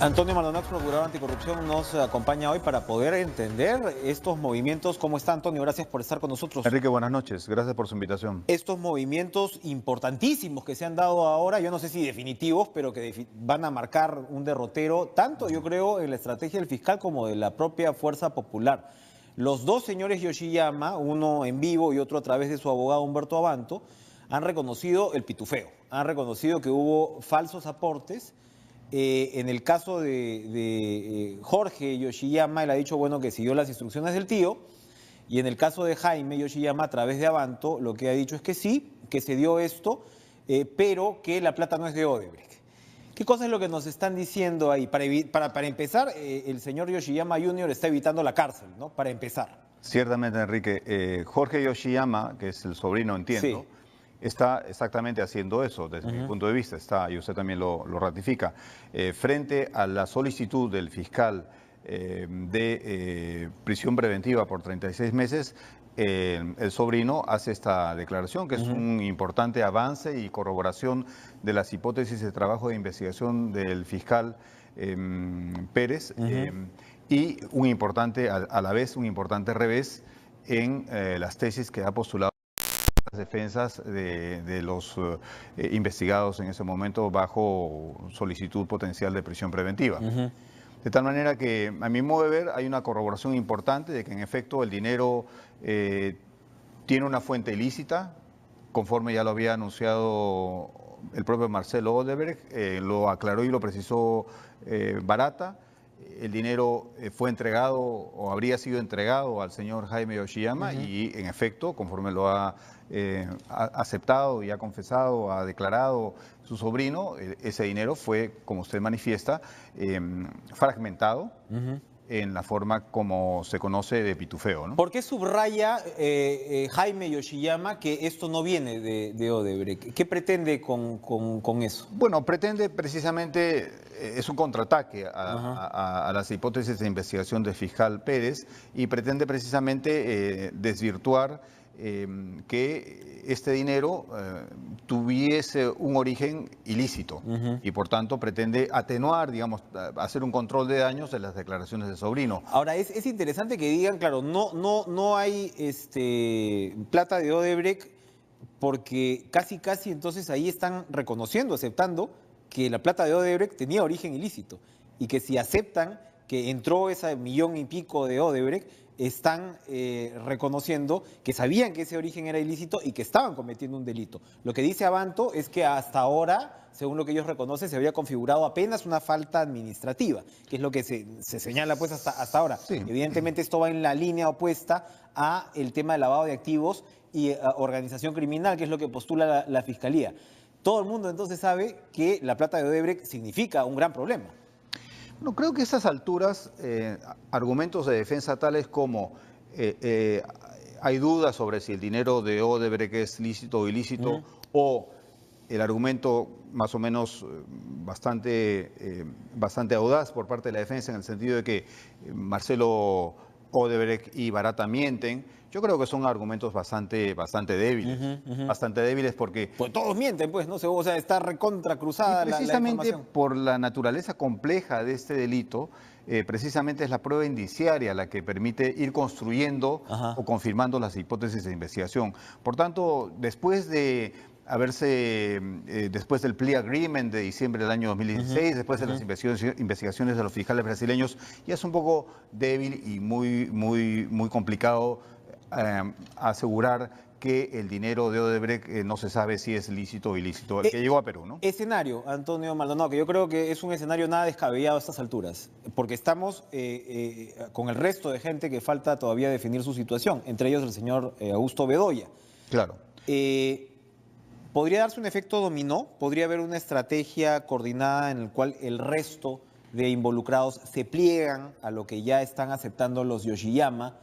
Antonio Maldonado, procurador anticorrupción, nos acompaña hoy para poder entender estos movimientos. ¿Cómo está, Antonio? Gracias por estar con nosotros. Enrique, buenas noches. Gracias por su invitación. Estos movimientos importantísimos que se han dado ahora, yo no sé si definitivos, pero que van a marcar un derrotero, tanto yo creo en la estrategia del fiscal como de la propia Fuerza Popular. Los dos señores Yoshiyama, uno en vivo y otro a través de su abogado Humberto Abanto, han reconocido el pitufeo, han reconocido que hubo falsos aportes. En el caso de Jorge Yoshiyama, él ha dicho, bueno, que siguió las instrucciones del tío, y en el caso de Jaime Yoshiyama, a través de Abanto, lo que ha dicho es que sí, que se dio esto, pero que la plata no es de Odebrecht. ¿Qué cosa es lo que nos están diciendo ahí? Para empezar, el señor Yoshiyama Jr. está evitando la cárcel, ¿no? Para empezar. Ciertamente, Enrique. Jorge Yoshiyama, que es el sobrino, entiendo, Sí. está exactamente haciendo eso, desde mi punto de vista. Está, y usted también lo ratifica. Frente a la solicitud del fiscal de prisión preventiva por 36 meses, el sobrino hace esta declaración, que es un importante avance y corroboración de las hipótesis de trabajo de investigación del fiscal Pérez, y un importante, a la vez, un importante revés en las tesis que ha postulado las defensas de los investigados en ese momento bajo solicitud potencial de prisión preventiva. De tal manera que, a mi modo de ver, hay una corroboración importante de que en efecto el dinero tiene una fuente ilícita, conforme ya lo había anunciado el propio Marcelo Odebrecht, lo aclaró y lo precisó Barata. El dinero fue entregado o habría sido entregado al señor Jaime Yoshiyama y en efecto, conforme lo ha aceptado y ha confesado, ha declarado su sobrino, ese dinero fue, como usted manifiesta, fragmentado en la forma como se conoce de pitufeo, ¿no? ¿Por qué subraya Jaime Yoshiyama que esto no viene de Odebrecht? ¿Qué pretende con eso? Bueno, pretende precisamente, es un contraataque a las hipótesis de investigación del fiscal Pérez y pretende precisamente desvirtuar que este dinero tuviese un origen ilícito y por tanto pretende atenuar, digamos, hacer un control de daños de las declaraciones del sobrino. Ahora, es interesante que digan, claro, no hay plata de Odebrecht porque casi entonces ahí están reconociendo, aceptando que la plata de Odebrecht tenía origen ilícito y que si aceptan que entró ese millón y pico de Odebrecht, están reconociendo que sabían que ese origen era ilícito y que estaban cometiendo un delito. Lo que dice Abanto es que hasta ahora, según lo que ellos reconocen, se había configurado apenas una falta administrativa, que es lo que se señala pues hasta ahora. Sí. Evidentemente esto va en la línea opuesta a el tema de lavado de activos y organización criminal, que es lo que postula la Fiscalía. Todo el mundo entonces sabe que la plata de Odebrecht significa un gran problema. No, creo que a estas alturas, argumentos de defensa tales como hay dudas sobre si el dinero de Odebrecht es lícito o ilícito, o el argumento más o menos bastante audaz por parte de la defensa en el sentido de que Marcelo Odebrecht y Barata mienten. Yo creo que son argumentos bastante débiles, bastante débiles porque... Pues todos mienten, pues, ¿no? O sea, está recontra cruzada la precisamente información. por la naturaleza compleja de este delito, precisamente es la prueba indiciaria la que permite ir construyendo o confirmando las hipótesis de investigación. Por tanto, después del plea agreement de diciembre del año 2016, después de las investigaciones de los fiscales brasileños, ya es un poco débil y muy complicado asegurar que el dinero de Odebrecht no se sabe si es lícito o ilícito, el que llegó a Perú, ¿no? Escenario, Antonio Maldonado, que yo creo que es un escenario nada descabellado a estas alturas, porque estamos con el resto de gente que falta todavía definir su situación, entre ellos el señor Augusto Bedoya. Claro. ¿Podría darse un efecto dominó? ¿Podría haber una estrategia coordinada en la cual el resto de involucrados se pliegan a lo que ya están aceptando los Yoshiyama,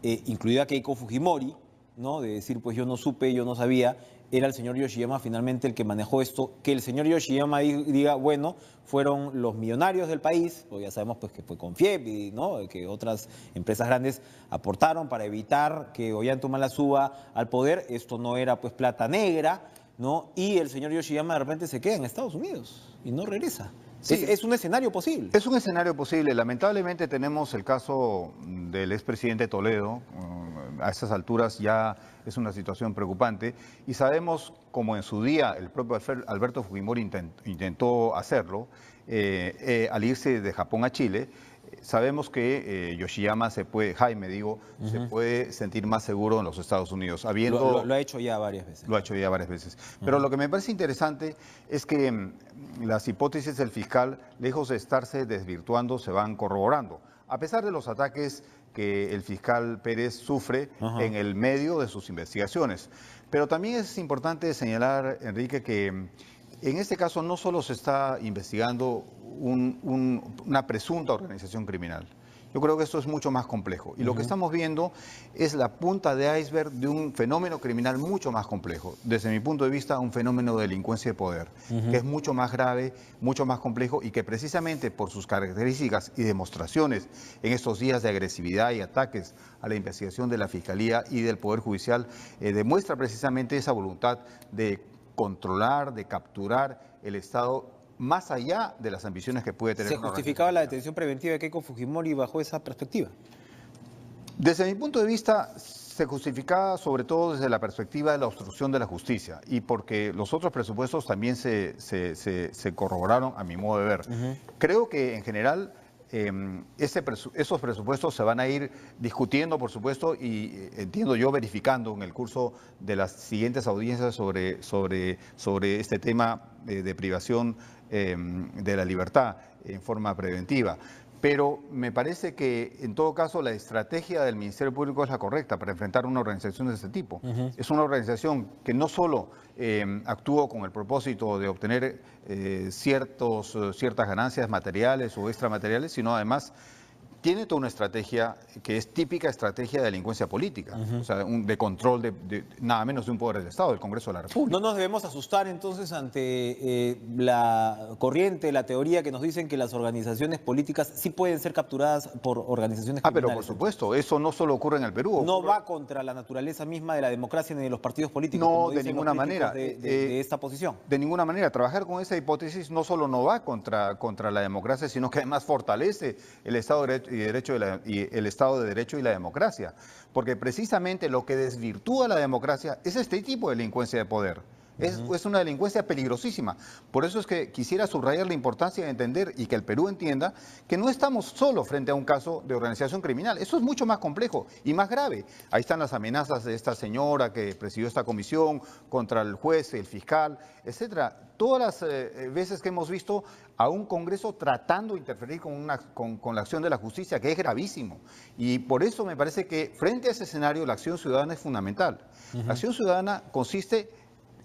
incluida Keiko Fujimori, ¿no? De decir, pues yo no supe, yo no sabía, era el señor Yoshiyama finalmente el que manejó esto, que el señor Yoshiyama diga, bueno, fueron los millonarios del país, pues ya sabemos pues que fue con FIEP, ¿no? Que otras empresas grandes aportaron para evitar que Ollanta suba al poder, esto no era pues plata negra, ¿no? Y el señor Yoshiyama de repente se queda en Estados Unidos y no regresa. Sí. Es un escenario posible. Es un escenario posible. Lamentablemente tenemos el caso del expresidente Toledo. A estas alturas ya es una situación preocupante y sabemos, como en su día el propio Alberto Fujimori intentó hacerlo, al irse de Japón a Chile, sabemos que Yoshiyama se puede sentir más seguro en los Estados Unidos, Lo ha hecho ya varias veces. Lo ha hecho ya varias veces. Pero lo que me parece interesante es que las hipótesis del fiscal, lejos de estarse desvirtuando, se van corroborando. A pesar de los ataques que el fiscal Pérez sufre en el medio de sus investigaciones. Pero también es importante señalar, Enrique, que en este caso no solo se está investigando una presunta organización criminal. Yo creo que esto es mucho más complejo. Y lo que estamos viendo es la punta de iceberg de un fenómeno criminal mucho más complejo. Desde mi punto de vista, un fenómeno de delincuencia de poder, que es mucho más grave, mucho más complejo y que precisamente por sus características y demostraciones en estos días de agresividad y ataques a la investigación de la Fiscalía y del Poder Judicial, demuestra precisamente esa voluntad de controlar, de capturar el Estado más allá de las ambiciones que puede tener. ¿Se justificaba la detención preventiva de Keiko Fujimori bajo esa perspectiva? Desde mi punto de vista, se justificaba sobre todo desde la perspectiva de la obstrucción de la justicia y porque los otros presupuestos también se corroboraron a mi modo de ver. Creo que en general esos presupuestos se van a ir discutiendo, por supuesto, y entiendo yo verificando en el curso de las siguientes audiencias sobre este tema de privación de la libertad en forma preventiva. Pero me parece que, en todo caso, la estrategia del Ministerio Público es la correcta para enfrentar una organización de este tipo. Es una organización que no solo actúa con el propósito de obtener ciertas ganancias materiales o extramateriales, sino además tiene toda una estrategia que es típica estrategia de delincuencia política, o sea, de control de nada menos de un poder del Estado, del Congreso de la República. No nos debemos asustar entonces ante la corriente, la teoría que nos dicen que las organizaciones políticas sí pueden ser capturadas por organizaciones criminales. Pero por supuesto, eso no solo ocurre en el Perú. No va contra la naturaleza misma de la democracia ni de los partidos políticos. No, como de dicen ninguna los críticos manera. De esta posición. De ninguna manera. Trabajar con esa hipótesis no solo no va contra la democracia, sino que además fortalece el Estado de Derecho y el Estado de Derecho y la democracia. Porque precisamente lo que desvirtúa la democracia es este tipo de delincuencia de poder. Es una delincuencia peligrosísima. Por eso es que quisiera subrayar la importancia de entender y que el Perú entienda que no estamos solo frente a un caso de organización criminal. Eso es mucho más complejo y más grave. Ahí están las amenazas de esta señora que presidió esta comisión contra el juez, el fiscal, etcétera. Todas las veces que hemos visto a un Congreso tratando de interferir con la acción de la justicia, que es gravísimo. Y por eso me parece que frente a ese escenario la acción ciudadana es fundamental. La acción ciudadana consiste...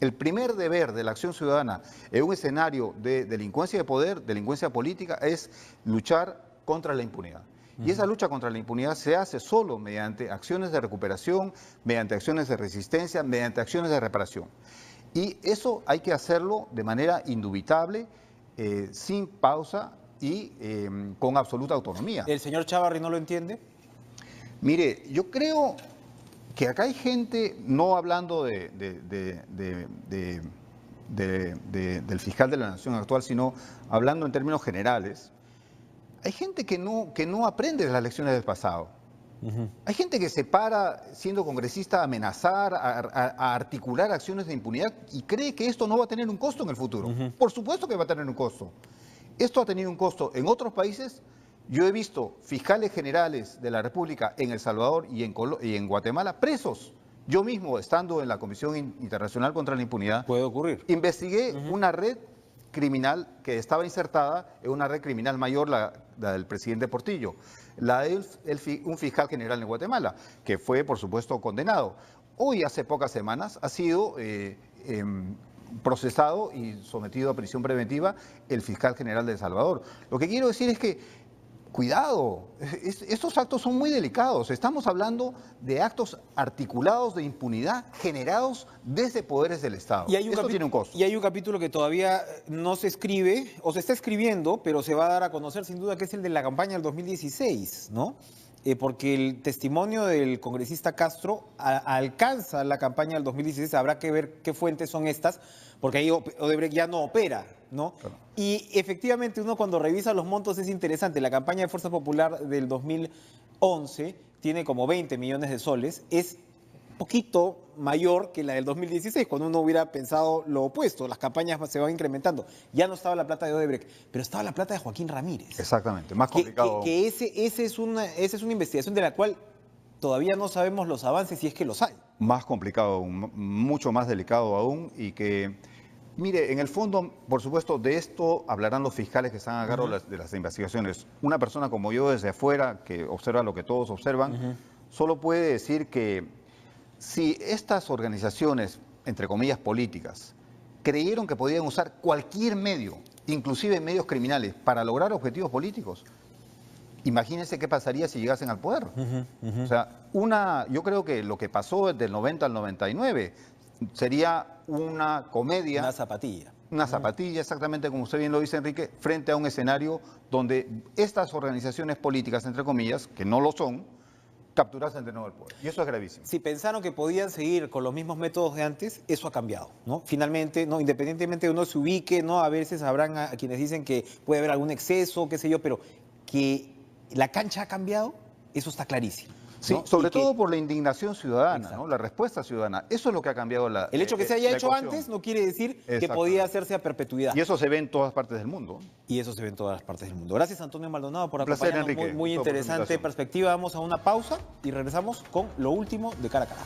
El primer deber de la acción ciudadana en un escenario de delincuencia de poder, delincuencia política, es luchar contra la impunidad. Y esa lucha contra la impunidad se hace solo mediante acciones de recuperación, mediante acciones de resistencia, mediante acciones de reparación. Y eso hay que hacerlo de manera indubitable, sin pausa y con absoluta autonomía. ¿El señor Chávarri no lo entiende? Mire, yo creo que acá hay gente, no hablando del fiscal de la Nación actual, sino hablando en términos generales, hay gente que no aprende de las lecciones del pasado. Hay gente que se para, siendo congresista, a amenazar, a articular acciones de impunidad y cree que esto no va a tener un costo en el futuro. Por supuesto que va a tener un costo. Esto ha tenido un costo en otros países. Yo he visto fiscales generales de la República en El Salvador y en Guatemala presos. Yo mismo, estando en la Comisión Internacional contra la Impunidad, puede ocurrir. Investigué una red criminal que estaba insertada en una red criminal mayor, la del presidente Portillo, un fiscal general en Guatemala, que fue, por supuesto, condenado. Hoy, hace pocas semanas, ha sido procesado y sometido a prisión preventiva el fiscal general de El Salvador. Lo que quiero decir es que cuidado, estos actos son muy delicados. Estamos hablando de actos articulados de impunidad generados desde poderes del Estado. Y esto tiene un costo. Y hay un capítulo que todavía no se escribe, o se está escribiendo, pero se va a dar a conocer sin duda, que es el de la campaña del 2016, ¿no? Porque el testimonio del congresista Castro alcanza la campaña del 2016. Habrá que ver qué fuentes son estas, porque ahí Odebrecht ya no opera, ¿no? Claro. Y efectivamente uno cuando revisa los montos es interesante. La campaña de Fuerza Popular del 2011 tiene como 20 millones de soles. Es poquito mayor que la del 2016, cuando uno hubiera pensado lo opuesto. Las campañas se van incrementando. Ya no estaba la plata de Odebrecht, pero estaba la plata de Joaquín Ramírez. Exactamente, más complicado. Esa es una investigación de la cual todavía no sabemos los avances, si es que los hay. Más complicado, mucho más delicado aún y que, mire, en el fondo, por supuesto, de esto hablarán los fiscales que están a cargo de las investigaciones. Una persona como yo desde afuera, que observa lo que todos observan, solo puede decir que si estas organizaciones, entre comillas, políticas, creyeron que podían usar cualquier medio, inclusive medios criminales, para lograr objetivos políticos, imagínense qué pasaría si llegasen al poder. O sea, yo creo que lo que pasó desde el 90 al 99 sería una comedia. Una zapatilla. Una zapatilla, exactamente como usted bien lo dice, Enrique, frente a un escenario donde estas organizaciones políticas, entre comillas, que no lo son, capturasen de nuevo el poder. Y eso es gravísimo. Si pensaron que podían seguir con los mismos métodos de antes, eso ha cambiado, ¿no? Finalmente, ¿no? Independientemente de uno se ubique, ¿no? A veces habrán a quienes dicen que puede haber algún exceso, qué sé yo, pero que la cancha ha cambiado, eso está clarísimo. Sí, ¿no? sobre todo por la indignación ciudadana, Exacto. ¿no? La respuesta ciudadana. Eso es lo que ha cambiado la El hecho que se haya la hecho ecuación. antes no quiere decir que Exacto. podía hacerse a perpetuidad. Y eso se ve en todas partes del mundo. Y eso se ve en todas las partes del mundo. Gracias, Antonio Maldonado, por Un placer, acompañarnos. Enrique. Muy Todo por la interesante invitación. perspectiva. Vamos a una pausa y regresamos con lo último de Cara a Cara.